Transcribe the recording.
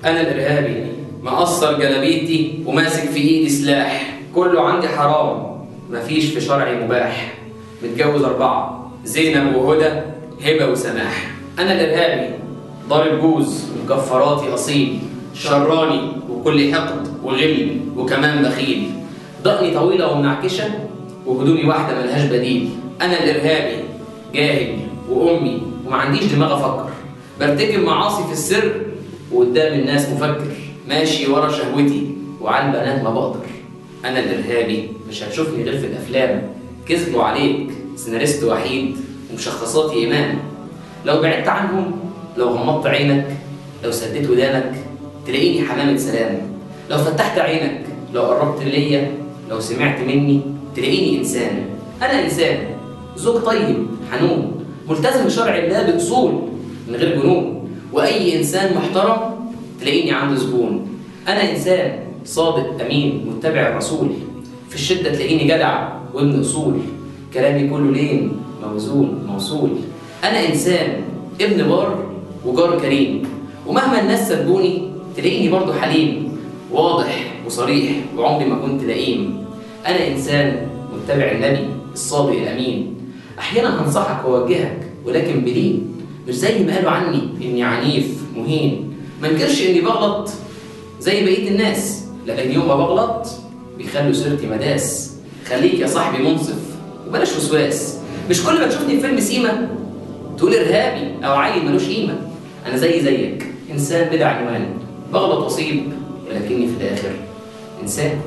أنا الإرهابي مقصر جلابيتي وماسك في إيدي سلاح، كله عندي حرام مفيش في شرعي مباح. متجوز 4 زينب وهدى هبة وسماح. أنا الإرهابي ضارب جوز ومكفراتي أصيل، شراني وكل حقد وغل وكمان بخيل. ضقني طويلة ومنعكشة وهدومي واحدة ملهاش بديل. أنا الإرهابي جاهل وأمي ومعنديش دماغ أفكر، برتكب معاصي في السر وقدام الناس مفكر، ماشي ورا شهوتي وعلى البنات ما بقدر. أنا الإرهابي مش هتشوفني غير في الأفلام، كذبوا عليك سيناريست وحيد ومشخصاتي إمام. لو بعدت عنهم، لو غمضت عينك، لو سديت ودانك تلاقيني حمامة سلام. لو فتحت عينك، لو قربت ليا، لو سمعت مني تلاقيني إنسان. أنا إنسان زوج طيب حنون، ملتزم بشرع الله بأصول من غير جنون، وأي إنسان محترم تلاقيني عنده زبون. أنا إنسان صادق أمين متبع الرسول، في الشدة تلاقيني جدع وابن أصول، كلامي كله لين موزون موصول. أنا إنسان ابن بار وجار كريم، ومهما الناس سبوني تلاقيني برضو حليم، واضح وصريح وعمري ما كنت لئيم. أنا إنسان متبع النبي الصادق الأمين، أحيانا هنصحك وأوجهك ولكن بلين، مش زي ما قالوا عني إني عنيف مهين. ما انكرش إني بغلط زي بقية الناس، لكن يوم ما بغلط بيخلوا سيرتي مداس. خليك يا صاحبي منصف وبلاش وسواس، مش كل ما تشوفني في فيلم سيما تقول إرهابي أو عيل ملوش قيمة. أنا زيك إنسان بلا عنوان، بغلط وأصيب ولكني في الآخر إنسان.